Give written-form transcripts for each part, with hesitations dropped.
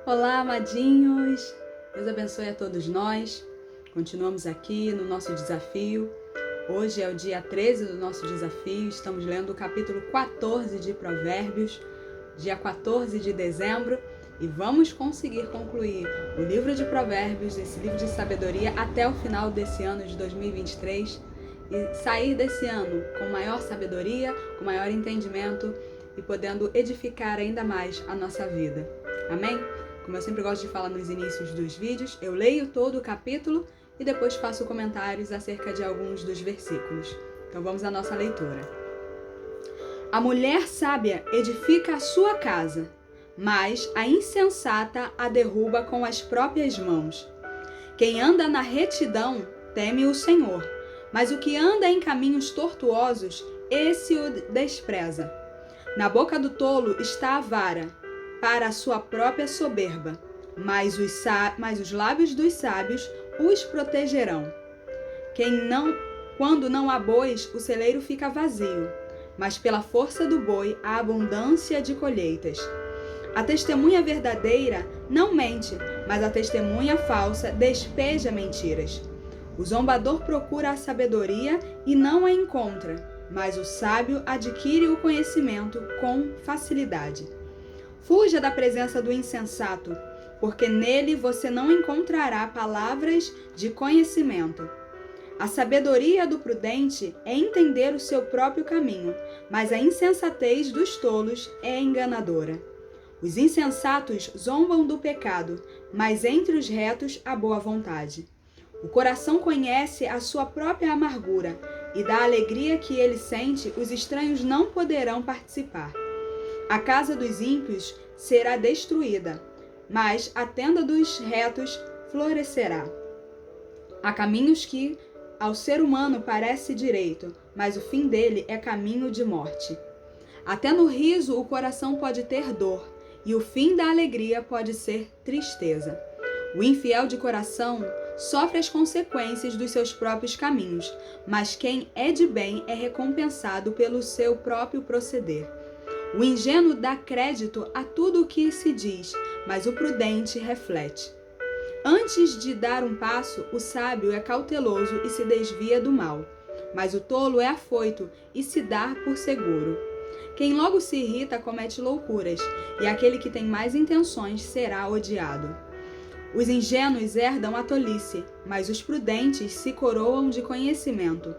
Olá, amadinhos! Deus abençoe a todos nós. Continuamos aqui no nosso desafio. Hoje é o dia 13 do nosso desafio. Estamos lendo o capítulo 14 de Provérbios, dia 14 de dezembro, e vamos conseguir concluir o livro de Provérbios, esse livro de sabedoria, até o final desse ano de 2023 e sair desse ano com maior sabedoria, com maior entendimento e podendo edificar ainda mais a nossa vida. Amém? Como eu sempre gosto de falar nos inícios dos vídeos, eu leio todo o capítulo e depois faço comentários acerca de alguns dos versículos. Então vamos à nossa leitura. A mulher sábia edifica a sua casa, mas a insensata a derruba com as próprias mãos. Quem anda na retidão teme o Senhor, mas o que anda em caminhos tortuosos, esse o despreza. Na boca do tolo está a vara, para a sua própria soberba, mas os lábios dos sábios os protegerão. Quando não há bois, o celeiro fica vazio, mas pela força do boi há abundância de colheitas. A testemunha verdadeira não mente, mas a testemunha falsa despeja mentiras. O zombador procura a sabedoria e não a encontra, mas o sábio adquire o conhecimento com facilidade. Fuja da presença do insensato, porque nele você não encontrará palavras de conhecimento. A sabedoria do prudente é entender o seu próprio caminho, mas a insensatez dos tolos é enganadora. Os insensatos zombam do pecado, mas entre os retos há boa vontade. O coração conhece a sua própria amargura, e da alegria que ele sente, os estranhos não poderão participar. A casa dos ímpios será destruída, mas a tenda dos retos florescerá. Há caminhos que ao ser humano parece direito, mas o fim dele é caminho de morte. Até no riso o coração pode ter dor, e o fim da alegria pode ser tristeza. O infiel de coração sofre as consequências dos seus próprios caminhos, mas quem é de bem é recompensado pelo seu próprio proceder. O ingênuo dá crédito a tudo o que se diz, mas o prudente reflete. Antes de dar um passo, o sábio é cauteloso e se desvia do mal, mas o tolo é afoito e se dá por seguro. Quem logo se irrita comete loucuras, e aquele que tem mais intenções será odiado. Os ingênuos herdam a tolice, mas os prudentes se coroam de conhecimento.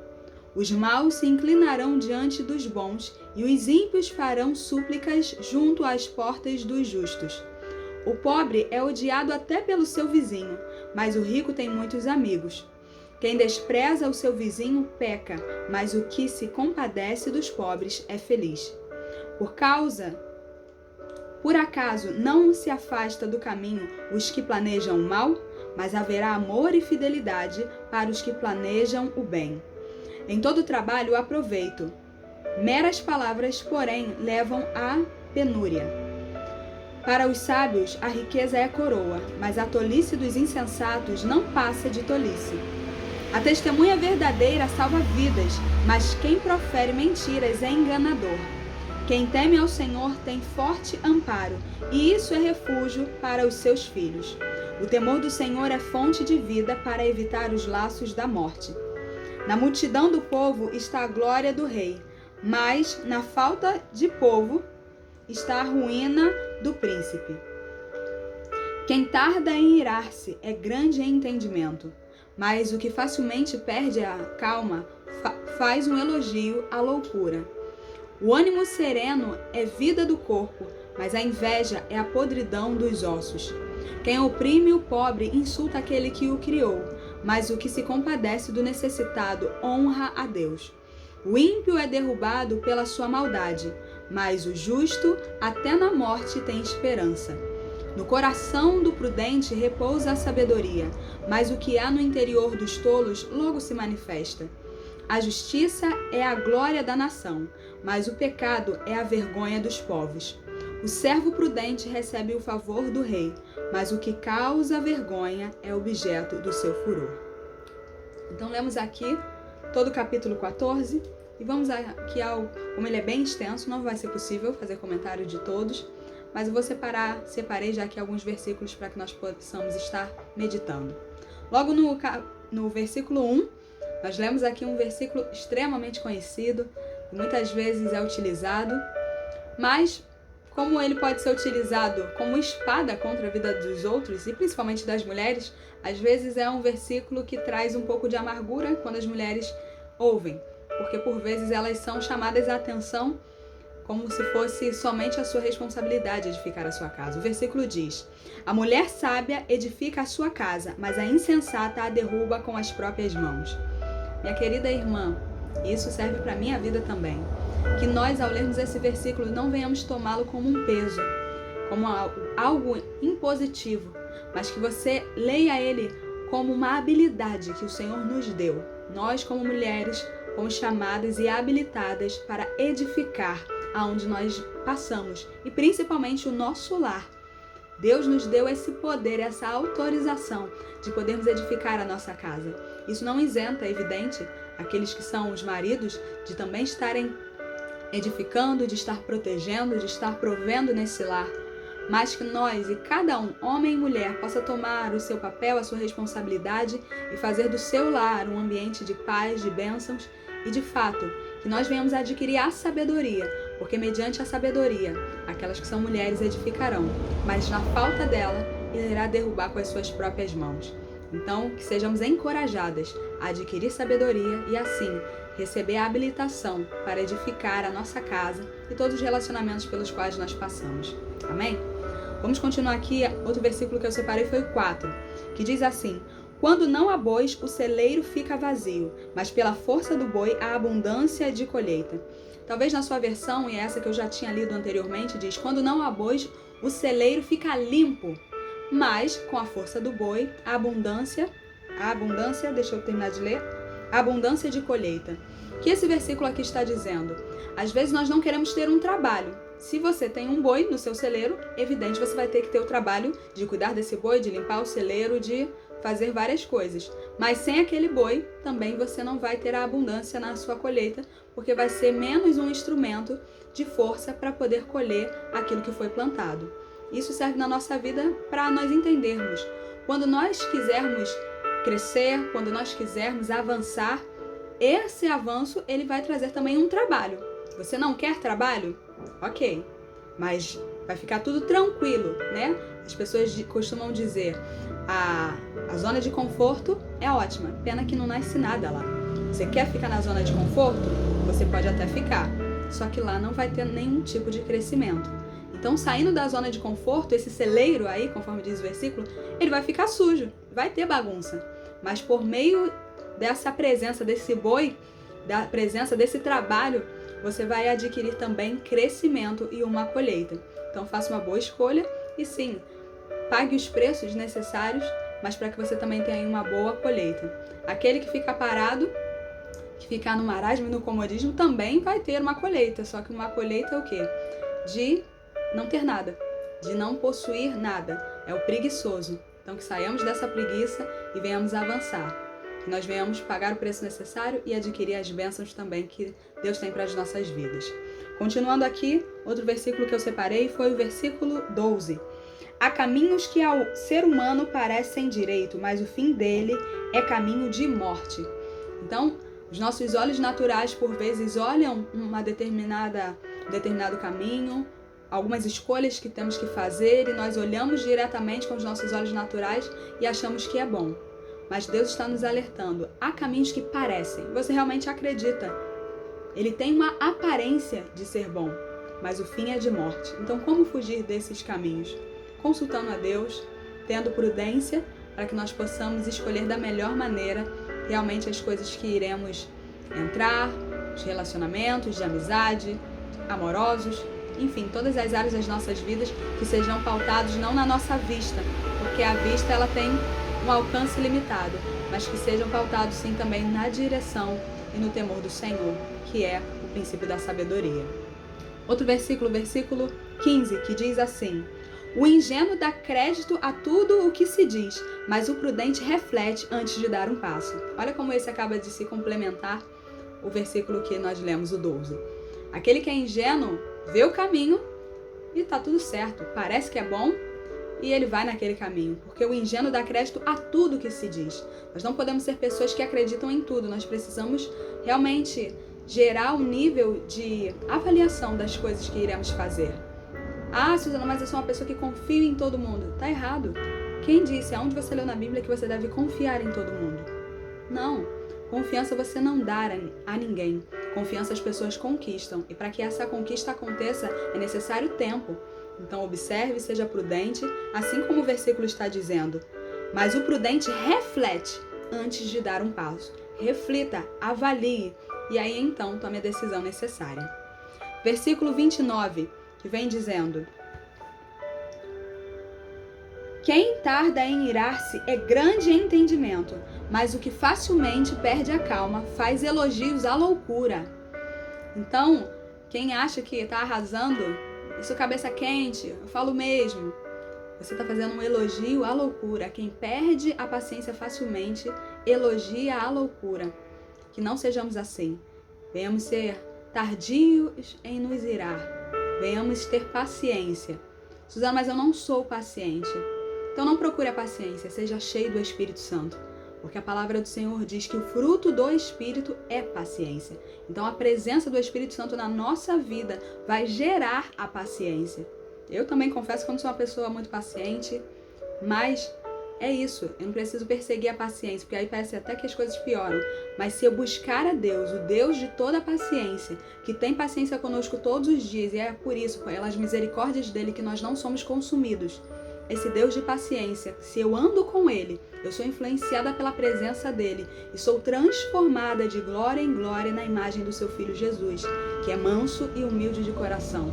Os maus se inclinarão diante dos bons, e os ímpios farão súplicas junto às portas dos justos. O pobre é odiado até pelo seu vizinho, mas o rico tem muitos amigos. Quem despreza o seu vizinho peca, mas o que se compadece dos pobres é feliz. Por acaso não se afasta do caminho os que planejam o mal, mas haverá amor e fidelidade para os que planejam o bem. Em todo trabalho há proveito. Meras palavras, porém, levam à penúria. Para os sábios, a riqueza é coroa, mas a tolice dos insensatos não passa de tolice. A testemunha verdadeira salva vidas, mas quem profere mentiras é enganador. Quem teme ao Senhor tem forte amparo, e isso é refúgio para os seus filhos. O temor do Senhor é fonte de vida para evitar os laços da morte. Na multidão do povo está a glória do rei, mas na falta de povo está a ruína do príncipe. Quem tarda em irar-se é grande em entendimento, mas o que facilmente perde a calma faz um elogio à loucura. O ânimo sereno é vida do corpo, mas a inveja é a podridão dos ossos. Quem oprime o pobre insulta aquele que o criou, mas o que se compadece do necessitado honra a Deus. O ímpio é derrubado pela sua maldade, mas o justo até na morte tem esperança. No coração do prudente repousa a sabedoria, mas o que há no interior dos tolos logo se manifesta. A justiça é a glória da nação, mas o pecado é a vergonha dos povos. O servo prudente recebe o favor do rei, mas o que causa vergonha é objeto do seu furor. Então lemos aqui todo o capítulo 14 e vamos aqui como ele é bem extenso, não vai ser possível fazer comentário de todos, mas eu vou separei já aqui alguns versículos para que nós possamos estar meditando. Logo no versículo 1, nós lemos aqui um versículo extremamente conhecido, que muitas vezes é utilizado, mas como ele pode ser utilizado como espada contra a vida dos outros, e principalmente das mulheres, às vezes é um versículo que traz um pouco de amargura quando as mulheres ouvem, porque por vezes elas são chamadas a atenção como se fosse somente a sua responsabilidade edificar a sua casa. O versículo diz: a mulher sábia edifica a sua casa, mas a insensata a derruba com as próprias mãos. Minha querida irmã, isso serve para a minha vida também. Que nós, ao lermos esse versículo, não venhamos tomá-lo como um peso, como algo impositivo, mas que você leia ele como uma habilidade que o Senhor nos deu. Nós, como mulheres, fomos chamadas e habilitadas para edificar aonde nós passamos, e principalmente o nosso lar. Deus nos deu esse poder, essa autorização de podermos edificar a nossa casa. Isso não isenta, é evidente, aqueles que são os maridos de também estarem edificando, de estar protegendo, de estar provendo nesse lar, mas que nós e cada um, homem e mulher, possa tomar o seu papel, a sua responsabilidade e fazer do seu lar um ambiente de paz, de bênçãos e de fato, que nós venhamos adquirir a sabedoria, porque mediante a sabedoria, aquelas que são mulheres edificarão, mas na falta dela, ele irá derrubar com as suas próprias mãos. Então, que sejamos encorajadas a adquirir sabedoria e assim receber a habilitação para edificar a nossa casa e todos os relacionamentos pelos quais nós passamos. Amém? Vamos continuar aqui. Outro versículo que eu separei foi o 4, que diz assim: quando não há bois, o celeiro fica vazio, mas pela força do boi há abundância de colheita. Talvez na sua versão, e essa que eu já tinha lido anteriormente, diz: quando não há bois, o celeiro fica limpo, mas com a força do boi, a abundância, deixa eu terminar de ler, a abundância de colheita. O que esse versículo aqui está dizendo? Às vezes nós não queremos ter um trabalho. Se você tem um boi no seu celeiro, evidente, você vai ter que ter o trabalho de cuidar desse boi, de limpar o celeiro, de fazer várias coisas. Mas sem aquele boi, também você não vai ter a abundância na sua colheita, porque vai ser menos um instrumento de força para poder colher aquilo que foi plantado. Isso serve na nossa vida para nós entendermos. Quando nós quisermos crescer, quando nós quisermos avançar, esse avanço ele vai trazer também um trabalho. Você não quer trabalho? Ok, mas vai ficar tudo tranquilo, né? As pessoas costumam dizer, a zona de conforto é ótima, pena que não nasce nada lá. Você quer ficar na zona de conforto? Você pode até ficar, só que lá não vai ter nenhum tipo de crescimento. Então, saindo da zona de conforto, esse celeiro aí, conforme diz o versículo, ele vai ficar sujo, vai ter bagunça. Mas por meio dessa presença desse boi, da presença desse trabalho, você vai adquirir também crescimento e uma colheita. Então, faça uma boa escolha e sim, pague os preços necessários, mas para que você também tenha uma boa colheita. Aquele que fica parado, que fica no marasmo e no comodismo, também vai ter uma colheita, só que uma colheita é o quê? De não ter nada, de não possuir nada. É o preguiçoso. Então, que saiamos dessa preguiça e venhamos avançar. Que nós venhamos pagar o preço necessário e adquirir as bênçãos também que Deus tem para as nossas vidas. Continuando aqui, outro versículo que eu separei foi o versículo 12. Há caminhos que ao ser humano parecem direito, mas o fim dele é caminho de morte. Então, os nossos olhos naturais, por vezes, olham um determinado caminho, algumas escolhas que temos que fazer, e nós olhamos diretamente com os nossos olhos naturais e achamos que é bom. Mas Deus está nos alertando. Há caminhos que parecem. Você realmente acredita. Ele tem uma aparência de ser bom, mas o fim é de morte. Então, como fugir desses caminhos? Consultando a Deus, tendo prudência, para que nós possamos escolher da melhor maneira realmente as coisas que iremos entrar, os relacionamentos de amizade, amorosos, enfim, todas as áreas das nossas vidas que sejam pautados não na nossa vista, porque a vista ela tem um alcance limitado, mas que sejam pautados sim também na direção e no temor do Senhor, que é o princípio da sabedoria. Outro versículo, versículo 15, que diz assim: o ingênuo dá crédito a tudo o que se diz, mas o prudente reflete antes de dar um passo. Olha como esse acaba de se complementar o versículo que nós lemos, o 12. Aquele que é ingênuo vê o caminho, e tá tudo certo, parece que é bom e ele vai naquele caminho, porque o ingênuo dá crédito a tudo que se diz. Nós não podemos ser pessoas que acreditam em tudo, nós precisamos realmente gerar um nível de avaliação das coisas que iremos fazer. Ah, Suzana, mas eu sou uma pessoa que confia em todo mundo. Tá errado. Quem disse? Aonde você leu na Bíblia que você deve confiar em todo mundo? Não. Confiança você não dá a ninguém. Confiança as pessoas conquistam. E para que essa conquista aconteça, é necessário tempo. Então observe, seja prudente, assim como o versículo está dizendo. Mas o prudente reflete antes de dar um passo. Reflita, avalie, e aí então tome a decisão necessária. Versículo 29, que vem dizendo: quem tarda em irar-se é grande em entendimento, mas o que facilmente perde a calma faz elogios à loucura. Então, quem acha que está arrasando, isso cabeça quente, eu falo mesmo. Você está fazendo um elogio à loucura. Quem perde a paciência facilmente, elogia a loucura. Que não sejamos assim. Venhamos ser tardios em nos irar. Venhamos ter paciência. Suzana, mas eu não sou paciente. Então não procure a paciência, seja cheio do Espírito Santo. Porque a palavra do Senhor diz que o fruto do Espírito é paciência. Então a presença do Espírito Santo na nossa vida vai gerar a paciência. Eu também confesso que eu não sou uma pessoa muito paciente, mas é isso. Eu não preciso perseguir a paciência, porque aí parece até que as coisas pioram. Mas se eu buscar a Deus, o Deus de toda a paciência, que tem paciência conosco todos os dias, e é por isso, pelas misericórdias dele, que nós não somos consumidos. Esse Deus de paciência, se eu ando com Ele, eu sou influenciada pela presença dEle e sou transformada de glória em glória na imagem do seu Filho Jesus, que é manso e humilde de coração.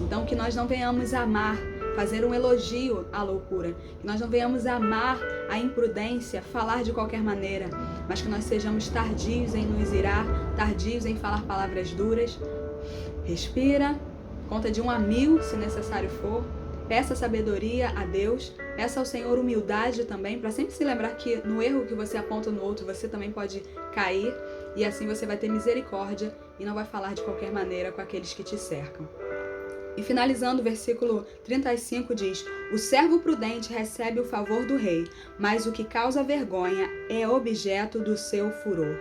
Então que nós não venhamos amar, fazer um elogio à loucura, que nós não venhamos amar a imprudência, falar de qualquer maneira, mas que nós sejamos tardios em nos irar, tardios em falar palavras duras. Respira, conta de 1 a 1000 se necessário for. Peça sabedoria a Deus, peça ao Senhor humildade também, para sempre se lembrar que no erro que você aponta no outro, você também pode cair, e assim você vai ter misericórdia e não vai falar de qualquer maneira com aqueles que te cercam. E finalizando, o versículo 35 diz: o servo prudente recebe o favor do rei, mas o que causa vergonha é objeto do seu furor.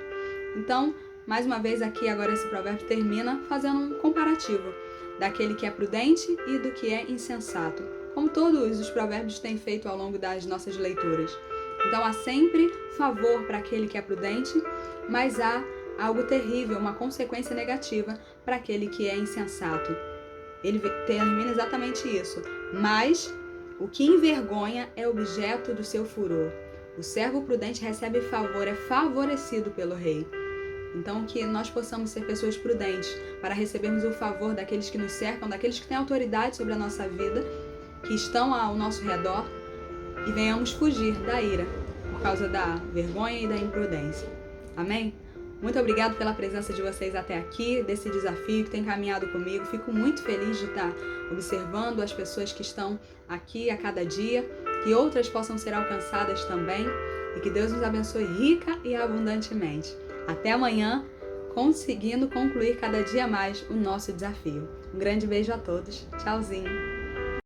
Então, mais uma vez aqui agora esse provérbio termina fazendo um comparativo daquele que é prudente e do que é insensato, como todos os provérbios têm feito ao longo das nossas leituras. Então há sempre favor para aquele que é prudente, mas há algo terrível, uma consequência negativa para aquele que é insensato. Ele termina exatamente isso. Mas o que envergonha é objeto do seu furor. O servo prudente recebe favor, é favorecido pelo rei. Então que nós possamos ser pessoas prudentes para recebermos o favor daqueles que nos cercam, daqueles que têm autoridade sobre a nossa vida, que estão ao nosso redor, e venhamos fugir da ira por causa da vergonha e da imprudência. Amém? Muito obrigado pela presença de vocês até aqui, desse desafio que tem caminhado comigo. Fico muito feliz de estar observando as pessoas que estão aqui a cada dia, que outras possam ser alcançadas também, e que Deus nos abençoe rica e abundantemente. Até amanhã, conseguindo concluir cada dia mais o nosso desafio. Um grande beijo a todos. Tchauzinho.